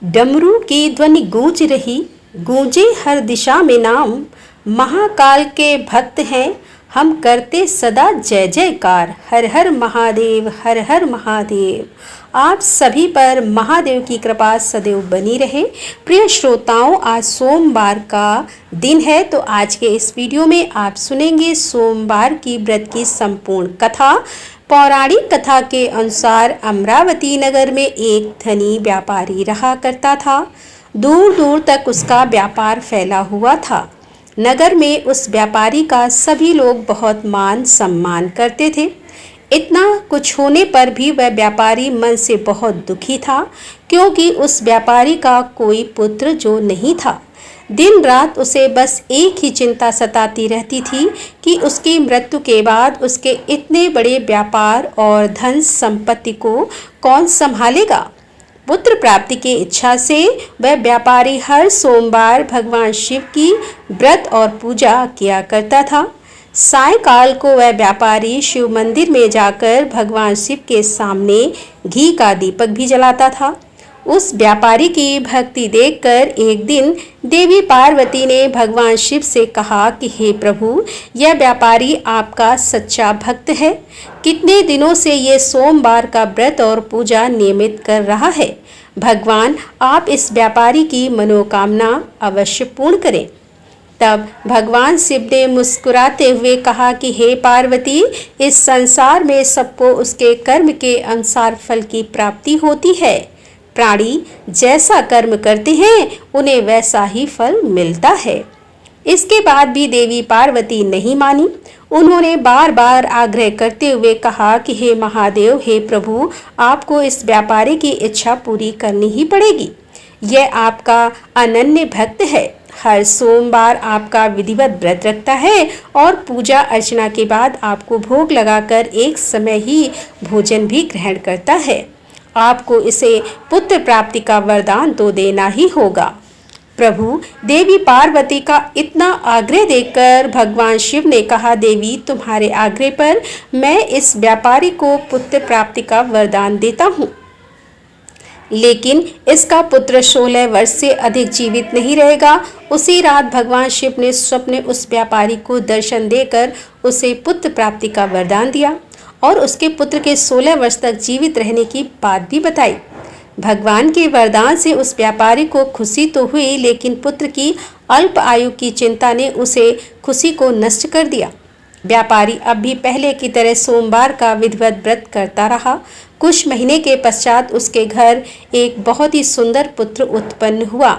डमरू की ध्वनि गूंज रही, गूंजे हर दिशा में नाम। महाकाल के भक्त हैं हम, करते सदा जय जयकार। हर हर महादेव, हर हर महादेव। आप सभी पर महादेव की कृपा सदैव बनी रहे। प्रिय श्रोताओं, आज सोमवार का दिन है, तो आज के इस वीडियो में आप सुनेंगे सोमवार की व्रत की संपूर्ण कथा। पौराणिक कथा के अनुसार अमरावती नगर में एक धनी व्यापारी रहा करता था। दूर दूर तक उसका व्यापार फैला हुआ था। नगर में उस व्यापारी का सभी लोग बहुत मान सम्मान करते थे। इतना कुछ होने पर भी वह व्यापारी मन से बहुत दुखी था, क्योंकि उस व्यापारी का कोई पुत्र जो नहीं था। दिन रात उसे बस एक ही चिंता सताती रहती थी कि उसकी मृत्यु के बाद उसके इतने बड़े व्यापार और धन संपत्ति को कौन संभालेगा। पुत्र प्राप्ति की इच्छा से वह व्यापारी हर सोमवार भगवान शिव की व्रत और पूजा किया करता था। सायंकाल को वह व्यापारी शिव मंदिर में जाकर भगवान शिव के सामने घी का दीपक भी जलाता था। उस व्यापारी की भक्ति देखकर एक दिन देवी पार्वती ने भगवान शिव से कहा कि हे प्रभु, यह व्यापारी आपका सच्चा भक्त है। कितने दिनों से ये सोमवार का व्रत और पूजा नियमित कर रहा है। भगवान, आप इस व्यापारी की मनोकामना अवश्य पूर्ण करें। तब भगवान शिव ने मुस्कुराते हुए कहा कि हे पार्वती, इस संसार में सबको उसके कर्म के अनुसार फल की प्राप्ति होती है। प्राणी जैसा कर्म करते हैं उन्हें वैसा ही फल मिलता है। इसके बाद भी देवी पार्वती नहीं मानी। उन्होंने बार बार आग्रह करते हुए कहा कि हे महादेव, हे प्रभु, आपको इस व्यापारी की इच्छा पूरी करनी ही पड़ेगी। यह आपका अनन्य भक्त है। हर सोमवार आपका विधिवत व्रत रखता है और पूजा अर्चना के बाद आपको भोग लगाकर एक समय ही भोजन भी ग्रहण करता है। आपको इसे पुत्र प्राप्ति का वरदान तो देना ही होगा। प्रभु, देवी पार्वती का इतना आग्रह देखकर भगवान शिव ने कहा, देवी, तुम्हारे आग्रह पर मैं इस व्यापारी को पुत्र प्राप्ति का वरदान देता हूँ, लेकिन इसका पुत्र 16 वर्ष से अधिक जीवित नहीं रहेगा। उसी रात भगवान शिव ने स्वप्न उस व्यापारी को दर्शन देकर उसे पुत्र प्राप्ति का वरदान दिया और उसके पुत्र के 16 वर्ष तक जीवित रहने की बात भी बताई। भगवान के वरदान से उस व्यापारी को खुशी तो हुई, लेकिन पुत्र की अल्प आयु की चिंता ने उसे खुशी को नष्ट कर दिया। व्यापारी अब भी पहले की तरह सोमवार का विधिवत व्रत करता रहा। कुछ महीने के पश्चात उसके घर एक बहुत ही सुंदर पुत्र उत्पन्न हुआ।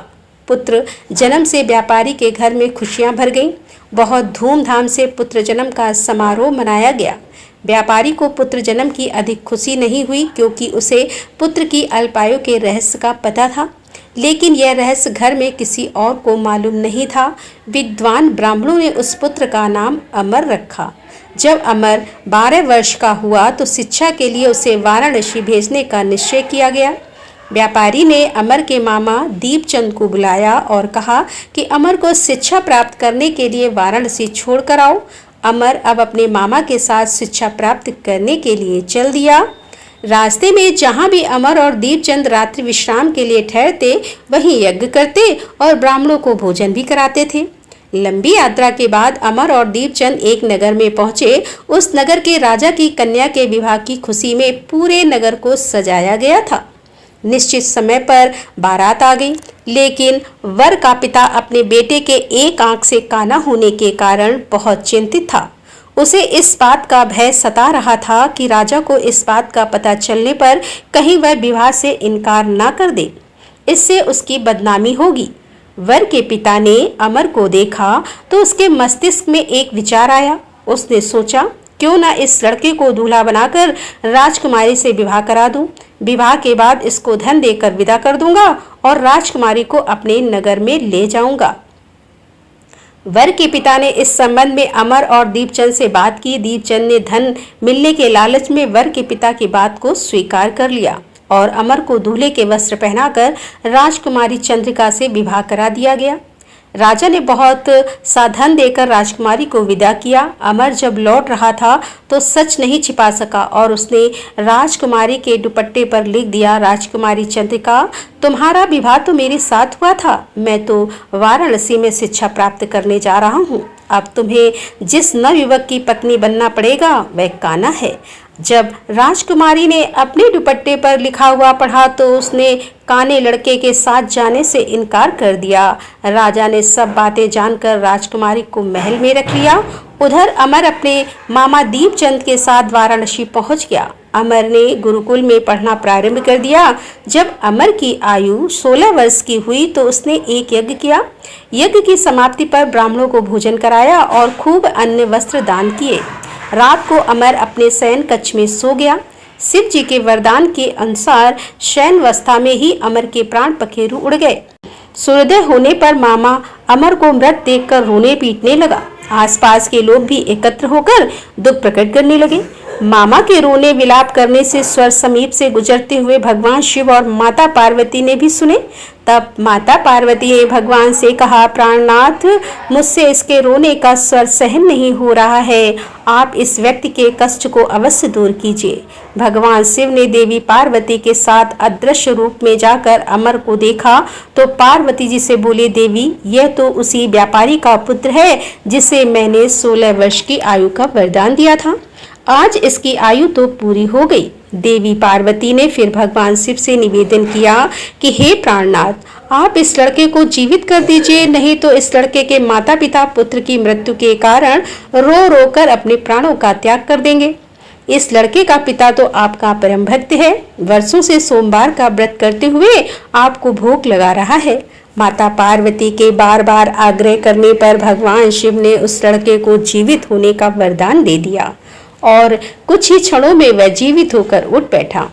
पुत्र जन्म से व्यापारी के घर में खुशियां भर गईं। बहुत धूमधाम से पुत्र जन्म का समारोह मनाया गया। व्यापारी को पुत्र जन्म की अधिक खुशी नहीं हुई, क्योंकि उसे पुत्र की अल्पायु के रहस्य का पता था, लेकिन यह रहस्य घर में किसी और को मालूम नहीं था। विद्वान ब्राह्मणों ने उस पुत्र का नाम अमर रखा। जब अमर 12 वर्ष का हुआ तो शिक्षा के लिए उसे वाराणसी भेजने का निश्चय किया गया। व्यापारी ने अमर के मामा दीपचंद को बुलाया और कहा कि अमर को शिक्षा प्राप्त करने के लिए वाराणसी छोड़ कर आओ। अमर अब अपने मामा के साथ शिक्षा प्राप्त करने के लिए चल दिया। रास्ते में जहाँ भी अमर और दीपचंद रात्रि विश्राम के लिए ठहरते, वहीं यज्ञ करते और ब्राह्मणों को भोजन भी कराते थे। लंबी यात्रा के बाद अमर और दीपचंद एक नगर में पहुंचे। उस नगर के राजा की कन्या के विवाह की खुशी में पूरे नगर को सजाया गया था। निश्चित समय पर बारात आ गई, लेकिन वर का पिता अपने बेटे के एक आंख से काना होने के कारण बहुत चिंतित था। उसे इस बात का भय सता रहा था कि राजा को इस बात का पता चलने पर कहीं वह विवाह से इनकार ना कर दे, इससे उसकी बदनामी होगी। वर के पिता ने अमर को देखा तो उसके मस्तिष्क में एक विचार आया। उसने सोचा, क्यों ना इस लड़के को दूल्हा बनाकर राजकुमारी से विवाह करा दूं। विवाह के बाद इसको धन देकर विदा कर दूंगा और राजकुमारी को अपने नगर में ले जाऊंगा। वर के पिता ने इस संबंध में अमर और दीपचंद से बात की। दीपचंद ने धन मिलने के लालच में वर के पिता की बात को स्वीकार कर लिया और अमर को दूल्हे के वस्त्र पहनाकर राजकुमारी चंद्रिका से विवाह करा दिया गया। राजा ने बहुत सा धन देकर राजकुमारी को विदा किया। अमर जब लौट रहा था तो सच नहीं छिपा सका और उसने राजकुमारी के दुपट्टे पर लिख दिया, राजकुमारी चंद्रिका, तुम्हारा विवाह तो मेरे साथ हुआ था। मैं तो वाराणसी में शिक्षा प्राप्त करने जा रहा हूँ। अब तुम्हें जिस नवयुवक की पत्नी बनना पड़ेगा वह कान्हा है। जब राजकुमारी ने अपने दुपट्टे पर लिखा हुआ पढ़ा तो उसने काने लड़के के साथ जाने से इनकार कर दिया। राजा ने सब बातें जानकर राजकुमारी को महल में रख लिया। उधर अमर अपने मामा दीपचंद के साथ वाराणसी पहुंच गया। अमर ने गुरुकुल में पढ़ना प्रारंभ कर दिया। जब अमर की आयु 16 वर्ष की हुई तो उसने एक यज्ञ किया। यज्ञ की समाप्ति पर ब्राह्मणों को भोजन कराया और खूब अन्न वस्त्र दान किए। रात को अमर अपने शयन कक्ष में सो गया। शिव जी के वरदान के अनुसार शयन अवस्था में ही अमर के प्राण पखेरु उड़ गए। सूर्योदय होने पर मामा अमर को मृत देखकर रोने पीटने लगा। आसपास के लोग भी एकत्र होकर दुख प्रकट करने लगे। मामा के रोने विलाप करने से स्वर समीप से गुजरते हुए भगवान शिव और माता पार्वती ने भी सुने। तब माता पार्वती ने भगवान से कहा, प्राणनाथ, मुझसे इसके रोने का स्वर सहन नहीं हो रहा है। आप इस व्यक्ति के कष्ट को अवश्य दूर कीजिए। भगवान शिव ने देवी पार्वती के साथ अदृश्य रूप में जाकर अमर को देखा तो पार्वती जी से बोले, देवी, यह तो उसी व्यापारी का पुत्र है जिसे मैंने 16 वर्ष की आयु का वरदान दिया था। आज इसकी आयु तो पूरी हो गई। देवी पार्वती ने फिर भगवान शिव से निवेदन किया कि हे प्राणनाथ, आप इस लड़के को जीवित कर दीजिए, नहीं तो इस लड़के के माता पिता पुत्र की मृत्यु के कारण रो रो कर अपने प्राणों का त्याग कर देंगे। इस लड़के का पिता तो आपका परम भक्त है, वर्षों से सोमवार का व्रत करते हुए आपको भोग लगा रहा है। माता पार्वती के बार बार आग्रह करने पर भगवान शिव ने उस लड़के को जीवित होने का वरदान दे दिया और कुछ ही क्षणों में वह जीवित होकर उठ बैठा।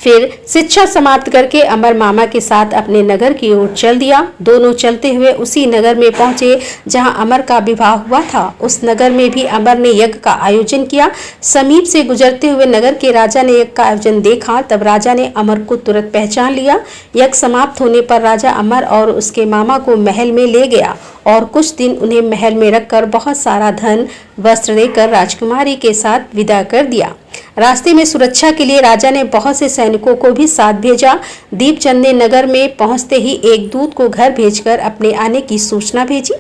फिर शिक्षा समाप्त करके अमर मामा के साथ अपने नगर की ओर चल दिया। दोनों चलते हुए उसी नगर में पहुंचे जहां अमर का विवाह हुआ था। उस नगर में भी अमर ने यज्ञ का आयोजन किया। समीप से गुजरते हुए नगर के राजा ने यज्ञ का आयोजन देखा। तब राजा ने अमर को तुरंत पहचान लिया। यज्ञ समाप्त होने पर राजा अमर और उसके मामा को महल में ले गया और कुछ दिन उन्हें महल में रखकर बहुत सारा धन वस्त्र देकर राजकुमारी के साथ विदा कर दिया। रास्ते में सुरक्षा के लिए राजा ने बहुत से सैनिकों को भी साथ भेजा। दीपचंद ने नगर में पहुंचते ही एक दूत को घर भेजकर अपने आने की सूचना भेजी।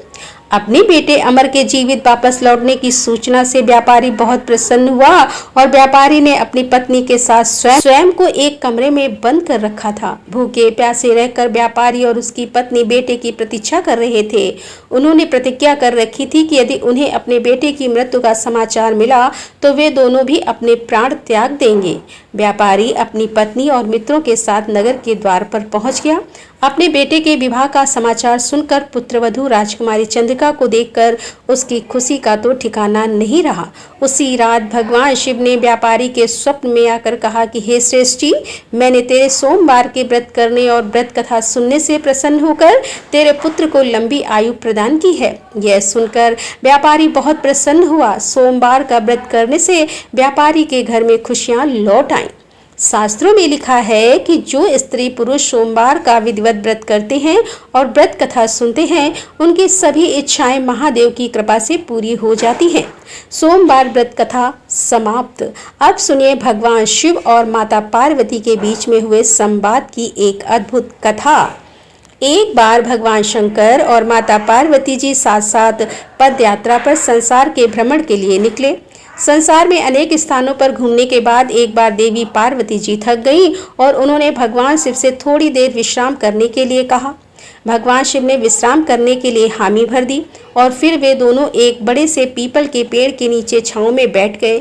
अपने बेटे अमर के जीवित वापस लौटने की सूचना से व्यापारी बहुत प्रसन्न हुआ और व्यापारी ने अपनी पत्नी के साथ स्वयं को एक कमरे में बंद कर रखा था। भूखे प्यासे रहकर व्यापारी और उसकी पत्नी बेटे की प्रतीक्षा कर रहे थे। उन्होंने प्रतिज्ञा कर रखी थी कि यदि उन्हें अपने बेटे की मृत्यु का समाचार मिला तो वे दोनों भी अपने प्राण त्याग देंगे। व्यापारी अपनी पत्नी और मित्रों के साथ नगर के द्वार पर पहुंच गया। अपने बेटे के विवाह का समाचार सुनकर पुत्रवधू राजकुमारी चंद्रिका को देखकर उसकी खुशी का तो ठिकाना नहीं रहा। उसी रात भगवान शिव ने व्यापारी के स्वप्न में आकर कहा कि हे श्रेष्ठ जी, मैंने तेरे सोमवार के व्रत करने और व्रत कथा सुनने से प्रसन्न होकर तेरे पुत्र को लंबी आयु प्रदान की है। यह सुनकर व्यापारी बहुत प्रसन्न हुआ। सोमवार का व्रत करने से व्यापारी के घर में खुशियां लौट आईं। शास्त्रों में लिखा है कि जो स्त्री पुरुष सोमवार का विधिवत व्रत करते हैं और व्रत कथा सुनते हैं, उनकी सभी इच्छाएं महादेव की कृपा से पूरी हो जाती हैं। सोमवार व्रत कथा समाप्त। अब सुनिए भगवान शिव और माता पार्वती के बीच में हुए संवाद की एक अद्भुत कथा। एक बार भगवान शंकर और माता पार्वती जी साथ साथ पद यात्रा पर संसार के भ्रमण के लिए निकले। संसार में अनेक स्थानों पर घूमने के बाद एक बार देवी पार्वती जी थक गईं और उन्होंने भगवान शिव से थोड़ी देर विश्राम करने के लिए कहा। भगवान शिव ने विश्राम करने के लिए हामी भर दी और फिर वे दोनों एक बड़े से पीपल के पेड़ के नीचे छांव में बैठ गए।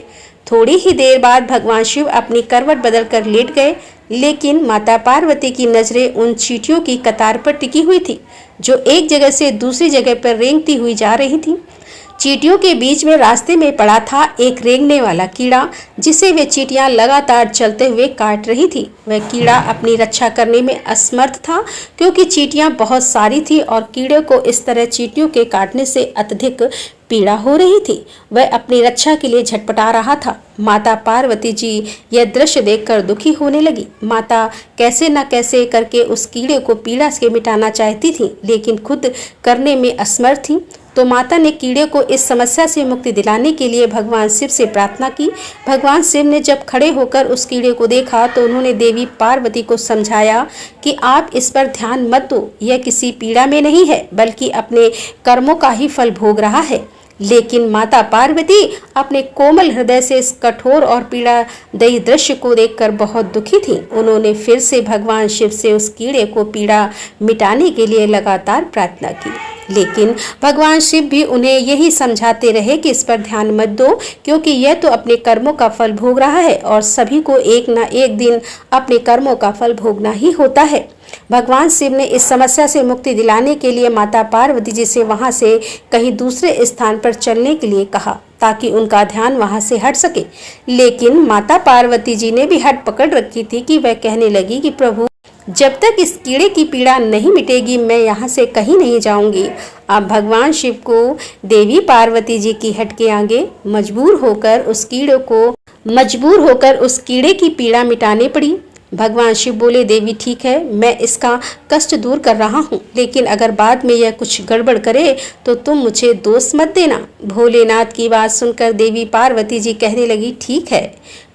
थोड़ी ही देर बाद भगवान शिव अपनी करवट बदलकर लेट गए, लेकिन माता पार्वती की नजरें उन चींटियों की कतार पर टिकी हुई थी जो एक जगह से दूसरी जगह पर रेंगती हुई जा रही थी। चींटियों के बीच में रास्ते में पड़ा था एक रेंगने वाला कीड़ा, जिसे वे चींटियां लगातार चलते हुए काट रही थी। वह कीड़ा अपनी रक्षा करने में असमर्थ था क्योंकि चींटियां बहुत सारी थी और कीड़े को इस तरह चींटियों के काटने से अत्यधिक पीड़ा हो रही थी। वह अपनी रक्षा के लिए झटपटा रहा था। माता पार्वती जी यह दृश्य देखकर दुखी होने लगी। माता कैसे न कैसे करके उस कीड़े को पीड़ा से मिटाना चाहती थी, लेकिन खुद करने में असमर्थ थी। तो माता ने कीड़े को इस समस्या से मुक्ति दिलाने के लिए भगवान शिव से प्रार्थना की। भगवान शिव ने जब खड़े होकर उस कीड़े को देखा तो उन्होंने देवी पार्वती को समझाया कि आप इस पर ध्यान मत दो, यह किसी पीड़ा में नहीं है बल्कि अपने कर्मों का ही फल भोग रहा है। लेकिन माता पार्वती अपने कोमल हृदय से इस कठोर और पीड़ादायी दृश्य को देखकर बहुत दुखी थी। उन्होंने फिर से भगवान शिव से उस कीड़े को पीड़ा मिटाने के लिए लगातार प्रार्थना की, लेकिन भगवान शिव भी उन्हें यही समझाते रहे कि इस पर ध्यान मत दो, क्योंकि यह तो अपने कर्मों का फल भोग रहा है और सभी को एक न एक दिन अपने कर्मों का फल भोगना ही होता है। भगवान शिव ने इस समस्या से मुक्ति दिलाने के लिए माता पार्वती जी से वहां से कहीं दूसरे स्थान पर चलने के लिए कहा, ताकि उनका ध्यान वहां से हट सके। लेकिन माता पार्वती जी ने भी हट पकड़ रखी थी कि वह कहने लगी कि प्रभु, जब तक इस कीड़े की पीड़ा नहीं मिटेगी मैं यहाँ से कहीं नहीं जाऊंगी। अब भगवान शिव को देवी पार्वती जी की हट के आगे मजबूर होकर उस कीड़े की पीड़ा मिटानी पड़ी। भगवान शिव बोले, देवी ठीक है, मैं इसका कष्ट दूर कर रहा हूँ, लेकिन अगर बाद में यह कुछ गड़बड़ करे तो तुम मुझे दोष मत देना। भोलेनाथ की बात सुनकर देवी पार्वती जी कहने लगी, ठीक है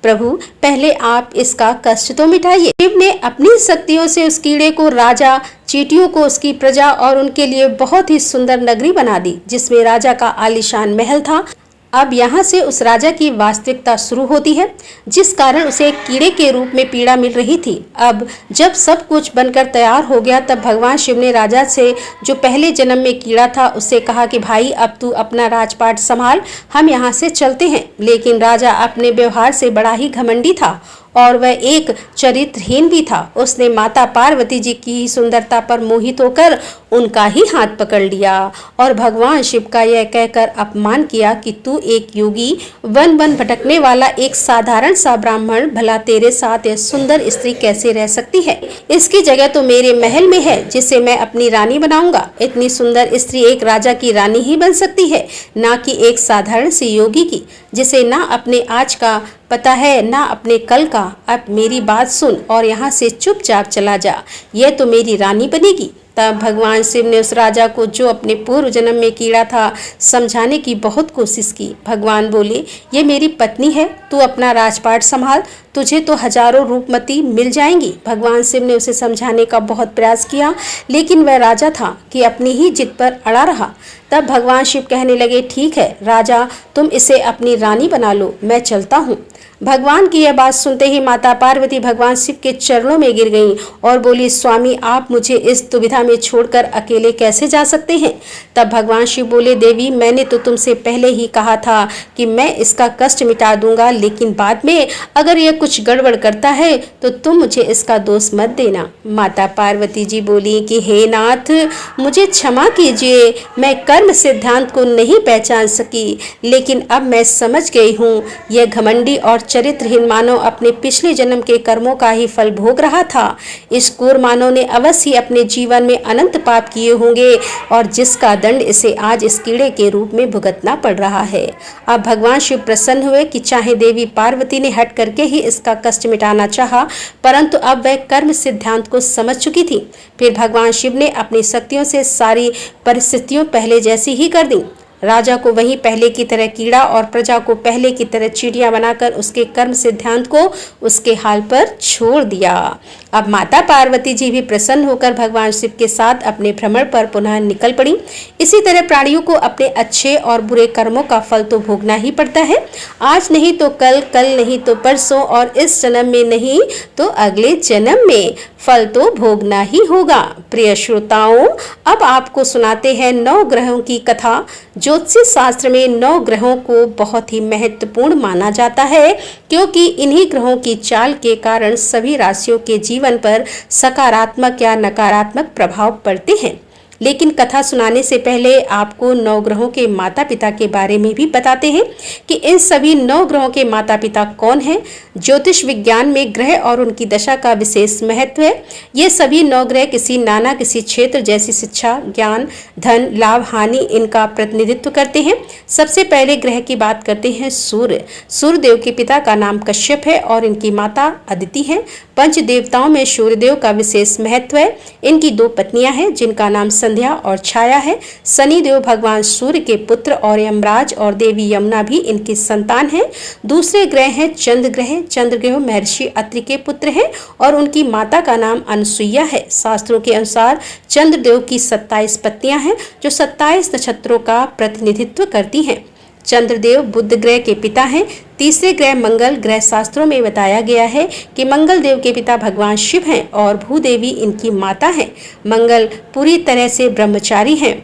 प्रभु, पहले आप इसका कष्ट तो मिटाइए। शिव ने अपनी शक्तियों से उस कीड़े को, राजा, चींटियों को, उसकी प्रजा और उनके लिए बहुत ही सुंदर नगरी बना दी, जिसमें राजा का आलीशान महल था। अब यहाँ से उस राजा की वास्तविकता शुरू होती है, जिस कारण उसे कीड़े के रूप में पीड़ा मिल रही थी। अब जब सब कुछ बनकर तैयार हो गया तब भगवान शिव ने राजा से, जो पहले जन्म में कीड़ा था, उससे कहा कि भाई अब तू अपना राजपाट संभाल, हम यहाँ से चलते हैं। लेकिन राजा अपने व्यवहार से बड़ा ही घमंडी था और वह एक चरित्रहीन भी था। उसने माता पार्वती जी की सुंदरता पर मोहित होकर उनका ही हाथ पकड़ लिया और भगवान शिव का यह कहकर अपमान किया कि तू एक योगी, वन वन भटकने वाला एक साधारण सा ब्राह्मण, भला तेरे साथ यह सुंदर स्त्री कैसे रह सकती है? इसकी जगह तो मेरे महल में है, जिसे मैं अपनी रानी बनाऊंगा। इतनी सुंदर स्त्री एक राजा की रानी ही बन सकती है, ना कि एक साधारण सी योगी की, जिसे ना अपने आज का पता है ना अपने कल का। अब मेरी बात सुन और यहाँ से चुपचाप चला जा, यह तो मेरी रानी बनेगी। तब भगवान शिव ने उस राजा को, जो अपने पूर्व जन्म में कीड़ा था, समझाने की बहुत कोशिश की। भगवान बोले, ये मेरी पत्नी है, तू अपना राजपाट संभाल, तुझे तो हजारों रूपमती मिल जाएंगी। भगवान शिव ने उसे समझाने का बहुत प्रयास किया, लेकिन वह राजा था कि अपनी ही जिद पर अड़ा रहा। तब भगवान शिव कहने लगे, ठीक है राजा, तुम इसे अपनी रानी बना लो, मैं चलता हूँ। भगवान की यह बात सुनते ही माता पार्वती भगवान शिव के चरणों में गिर गईं और बोली, स्वामी, आप मुझे इस दुविधा में छोड़कर अकेले कैसे जा सकते हैं? तब भगवान शिव बोले, देवी, मैंने तो तुमसे पहले ही कहा था कि मैं इसका कष्ट मिटा दूंगा, लेकिन बाद में अगर यह कुछ गड़बड़ करता है तो तुम मुझे इसका दोष मत देना। माता पार्वती जी बोली कि हे नाथ, मुझे क्षमा कीजिए, मैं कर्म सिद्धांत को नहीं पहचान सकी, लेकिन अब मैं समझ गई हूँ। यह घमंडी और चरित्रहीन मानव अपने पिछले जन्म के कर्मों का ही फल भोग रहा था। इस क्रूर मानव ने अवश्य ही अपने जीवन में अनंत पाप किए होंगे और जिसका दंड इसे आज इस कीड़े के रूप में भुगतना पड़ रहा है। अब भगवान शिव प्रसन्न हुए कि चाहे देवी पार्वती ने हट करके ही इसका कष्ट मिटाना चाहा, परंतु अब वह कर्म सिद्धांत को समझ चुकी थी। फिर भगवान शिव ने अपनी शक्तियों से सारी परिस्थितियों पहले जैसी ही कर दी। राजा को वहीं पहले की तरह कीड़ा और प्रजा को पहले की तरह चिड़िया बनाकर उसके कर्म सिद्धांत को उसके हाल पर छोड़ दिया। अब माता पार्वती जी भी प्रसन्न होकर भगवान शिव के साथ अपने भ्रमण पर पुनः निकल पड़ी। इसी तरह प्राणियों को अपने अच्छे और बुरे कर्मों का फल तो भोगना ही पड़ता है, आज नहीं तो कल, कल नहीं तो परसों, और इस जन्म में नहीं तो अगले जन्म में फल तो भोगना ही होगा। प्रिय श्रोताओं, अब आपको सुनाते हैं 9 ग्रहों की कथा। ज्योतिष शास्त्र में 9 ग्रहों को बहुत ही महत्वपूर्ण माना जाता है, क्योंकि इन्हीं ग्रहों की चाल के कारण सभी राशियों के जीवन पर सकारात्मक या नकारात्मक प्रभाव पड़ते हैं। लेकिन कथा सुनाने से पहले आपको 9 ग्रहों के माता पिता के बारे में भी बताते हैं कि इन सभी 9 ग्रहों के माता पिता कौन हैं। ज्योतिष विज्ञान में ग्रह और उनकी दशा का विशेष महत्व है। ये सभी 9 ग्रह किसी क्षेत्र जैसी शिक्षा, ज्ञान, धन, लाभ, हानि इनका प्रतिनिधित्व करते हैं। सबसे पहले ग्रह की बात करते हैं सूर्य। सूर्यदेव के पिता का नाम कश्यप है और इनकी माता अदिति है। पंच देवताओं में सूर्यदेव का विशेष महत्व है। इनकी 2 पत्नियां हैं जिनका नाम संध्या और छाया है। शनिदेव भगवान सूर्य के पुत्र और यमराज और देवी यमुना भी इनकी संतान है। दूसरे ग्रह हैं चंद्र ग्रह। चंद्र ग्रह महर्षि अत्रि के पुत्र हैं और उनकी माता का नाम अनुसुईया है। शास्त्रों के अनुसार चंद्रदेव की 27 पत्नियां हैं जो 27 नक्षत्रों का प्रतिनिधित्व करती हैं। चंद्रदेव बुध ग्रह के पिता हैं। तीसरे ग्रह मंगल ग्रह। शास्त्रों में बताया गया है कि मंगल देव के पिता भगवान शिव हैं और भूदेवी इनकी माता हैं। मंगल पूरी तरह से ब्रह्मचारी हैं।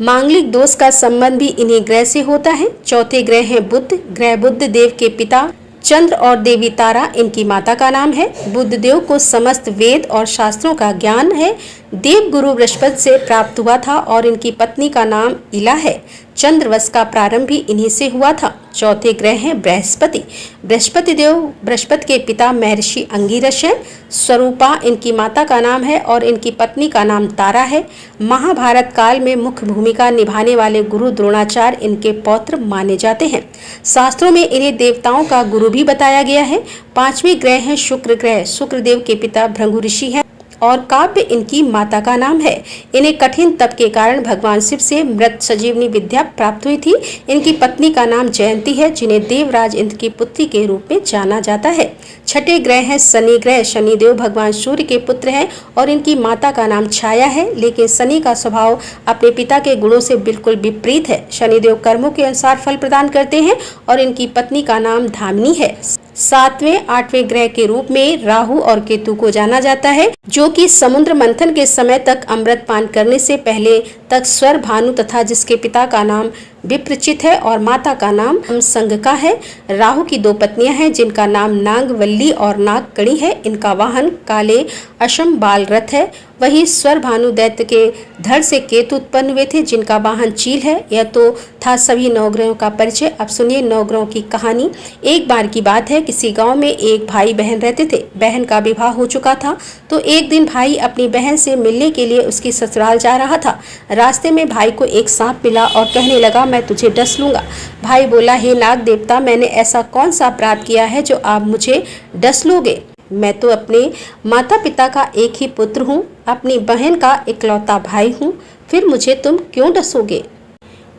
मांगलिक दोष का संबंध भी इन्हीं ग्रह से होता है। चौथे ग्रह है बुध ग्रह। बुध देव के पिता चंद्र और देवी तारा इनकी माता का नाम है। बुध देव को समस्त वेद और शास्त्रों का ज्ञान है। देव गुरु बृहस्पति से प्राप्त हुआ था और इनकी पत्नी का नाम इला है। चंद्रवश का प्रारंभ भी इन्हीं से हुआ था। चौथे ग्रह हैं बृहस्पति। बृहस्पति देव बृहस्पति के पिता महर्षि अंगिरस हैं। स्वरूपा इनकी माता का नाम है और इनकी पत्नी का नाम तारा है। महाभारत काल में मुख्य भूमिका निभाने वाले गुरु द्रोणाचार्य इनके पौत्र माने जाते हैं। शास्त्रों में इन्हें देवताओं का गुरु भी बताया गया है। 5वें ग्रह है शुक्र ग्रह। शुक्रदेव के पिता भृगु ऋषि हैं और काव्य इनकी माता का नाम है। इन्हें कठिन तप के कारण भगवान शिव से मृत संजीवनी विद्या प्राप्त हुई थी। इनकी पत्नी का नाम जयंती है जिन्हें देवराज इंद्र की पुत्री के रूप में जाना जाता है। छठे ग्रह है शनि ग्रह। शनिदेव भगवान सूर्य के पुत्र हैं और इनकी माता का नाम छाया है। लेकिन शनि का स्वभाव अपने पिता के गुणों से बिल्कुल विपरीत है। शनिदेव कर्मों के अनुसार फल प्रदान करते हैं और इनकी पत्नी का नाम धामिनी है। 7वें 8वें ग्रह के रूप में राहु और केतु को जाना जाता है जो कि समुद्र मंथन के समय तक अमृत पान करने से पहले तक स्वर भानु तथा जिसके पिता का नाम विप्रचित है और माता का नाम संगका है। राहु की 2 पत्नियां हैं जिनका नाम नागवल्ली और नागकणी है। इनका वाहन काले अशम बाल रथ है। वही स्वर भानु दैत्य के धड़ से केतु उत्पन्न हुए थे जिनका वाहन चील है। यह तो था सभी 9 ग्रहों का परिचय। अब सुनिए 9 ग्रहों की कहानी। एक बार की बात है, किसी गांव में एक भाई बहन रहते थे। बहन का विवाह हो चुका था तो एक दिन भाई अपनी बहन से मिलने के लिए उसकी ससुराल जा रहा था। रास्ते में भाई को एक सांप मिला और कहने लगा, मैं तुझे डस लूंगा। भाई बोला, हे नाग देवता, मैंने ऐसा कौन सा अपराध किया है जो आप मुझे डस लोगे? मैं तो अपने माता पिता का एक ही पुत्र हूँ, अपनी बहन का इकलौता भाई हूँ, फिर मुझे तुम क्यों डसोगे?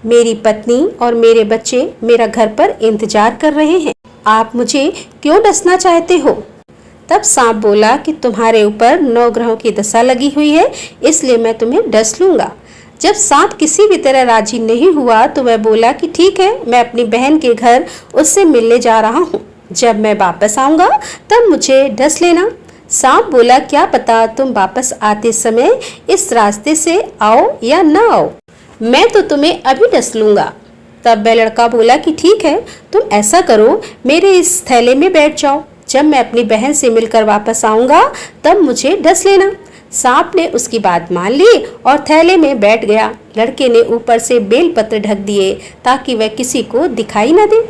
मेरी पत्नी और मेरे बच्चे मेरा घर पर इंतजार कर रहे हैं, आप मुझे क्यों डसना चाहते हो? तब सांप बोला कि तुम्हारे ऊपर 9 ग्रहों की दशा लगी हुई है, इसलिए मैं तुम्हें डस लूंगा। जब सांप किसी भी तरह राजी नहीं हुआ तो वह बोला कि ठीक है, मैं अपनी बहन के घर उससे मिलने जा रहा हूँ, जब मैं वापस आऊंगा तब मुझे डस लेना। सांप बोला, क्या पता तुम वापस आते समय इस रास्ते से आओ या ना आओ, मैं तो तुम्हें अभी डस लूंगा। तब वह लड़का बोला कि ठीक है, तुम ऐसा करो, मेरे इस थैले में बैठ जाओ, जब मैं अपनी बहन से मिलकर वापस आऊंगा तब मुझे डस लेना। सांप ने उसकी बात मान ली और थैले में बैठ गया। लड़के ने ऊपर से बेलपत्र ढक दिए ताकि वह किसी को दिखाई न दे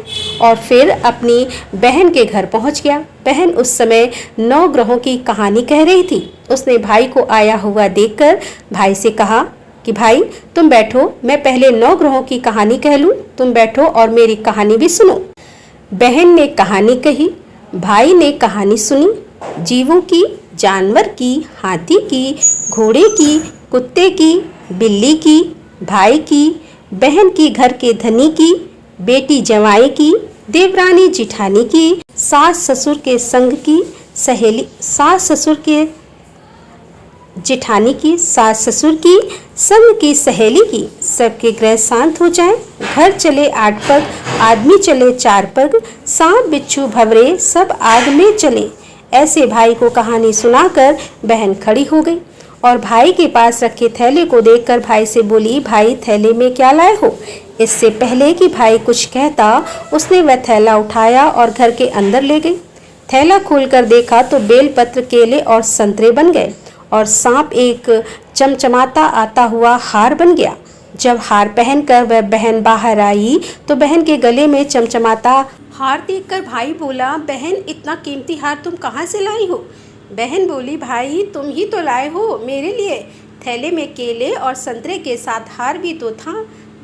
और फिर अपनी बहन के घर पहुंच गया। बहन उस समय 9 ग्रहों की कहानी कह रही थी। उसने भाई को आया हुआ देखकर भाई से कहा कि भाई तुम बैठो, मैं पहले 9 ग्रहों की कहानी कह लूं, तुम बैठो और मेरी कहानी भी सुनो। बहन ने कहानी कही, भाई ने कहानी सुनी। जीवों की, जानवर की, हाथी की, घोड़े की, कुत्ते की, बिल्ली की, भाई की, बहन की, घर के धनी की, बेटी जवाई की, देवरानी जिठानी की, सास ससुर के संग की, सहेली, सास ससुर के जिठानी की, सास ससुर की, संग की, सहेली की। सबके ग्रह शांत हो जाए, घर चले 8 पग, आदमी चले 4 पग, सांप बिच्छू भंवरे सब आग में चले। ऐसे भाई को कहानी सुनाकर बहन खड़ी हो गई और भाई के पास रखे थैले को देखकर भाई से बोली, भाई थैले में क्या लाए हो? इससे पहले कि भाई कुछ कहता उसने वह थैला उठाया और घर के अंदर ले गई। थैला खोलकर देखा तो बेलपत्र, केले और संतरे बन गए और सांप एक चमचमाता आता हुआ हार बन गया। जब हार पहनकर वह बहन बाहर आई तो बहन के गले में चमचमाता हार देखकर भाई बोला, बहन इतना कीमती हार तुम कहाँ से लाई हो? बहन बोली, भाई तुम ही तो लाए हो मेरे लिए। थैले में केले और संतरे के साथ हार भी तो था।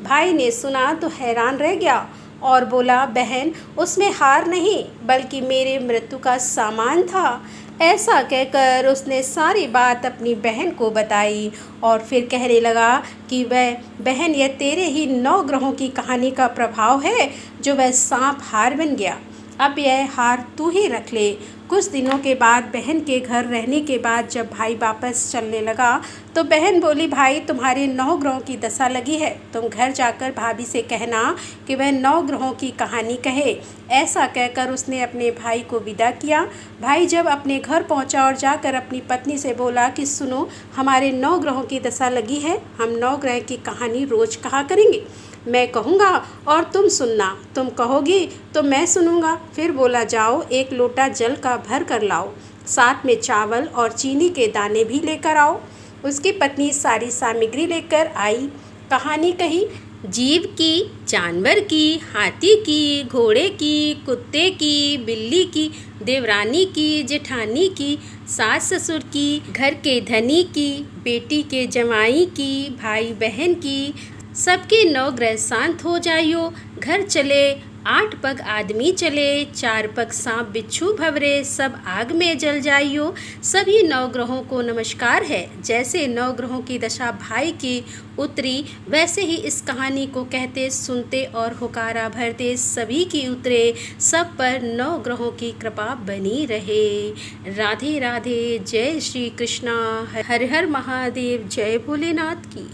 भाई ने सुना तो हैरान रह गया और बोला, बहन उसमें हार नहीं बल्कि मेरे मृत्यु का सामान था। ऐसा कहकर उसने सारी बात अपनी बहन को बताई और फिर कहने लगा कि वह बहन, यह तेरे ही 9 ग्रहों की कहानी का प्रभाव है जो वह सांप हार बन गया। अब यह हार तू ही रख ले। कुछ दिनों के बाद बहन के घर रहने के बाद जब भाई वापस चलने लगा तो बहन बोली, भाई तुम्हारे 9 ग्रहों की दशा लगी है, तुम घर जाकर भाभी से कहना कि वह 9 ग्रहों की कहानी कहे। ऐसा कहकर उसने अपने भाई को विदा किया। भाई जब अपने घर पहुंचा और जाकर अपनी पत्नी से बोला कि सुनो, हमारे 9 ग्रहों की दशा लगी है, हम 9 ग्रह की कहानी रोज कहा करेंगे। मैं कहूँगा और तुम सुनना, तुम कहोगी तो मैं सुनूँगा। फिर बोला, जाओ 1 लोटा जल का भर कर लाओ, साथ में चावल और चीनी के दाने भी लेकर आओ। उसकी पत्नी सारी सामग्री लेकर आई। कहानी कही, जीव की, जानवर की, हाथी की, घोड़े की, कुत्ते की, बिल्ली की, देवरानी की, जेठानी की, सास ससुर की, घर के धनी की, बेटी के जमाई की, भाई बहन की, सबके 9 ग्रह शांत हो जाइयो। घर चले 8 पग आदमी चले, 4 पग सांप बिच्छू भवरे, सब आग में जल जाइयो। सभी 9 ग्रहों को नमस्कार है। जैसे 9 ग्रहों की दशा भाई की उतरी वैसे ही इस कहानी को कहते, सुनते और हुकारा भरते सभी की उतरे। सब पर 9 ग्रहों की कृपा बनी रहे। राधे राधे। जय श्री कृष्णा। हर हर महादेव। जय भोलेनाथ की।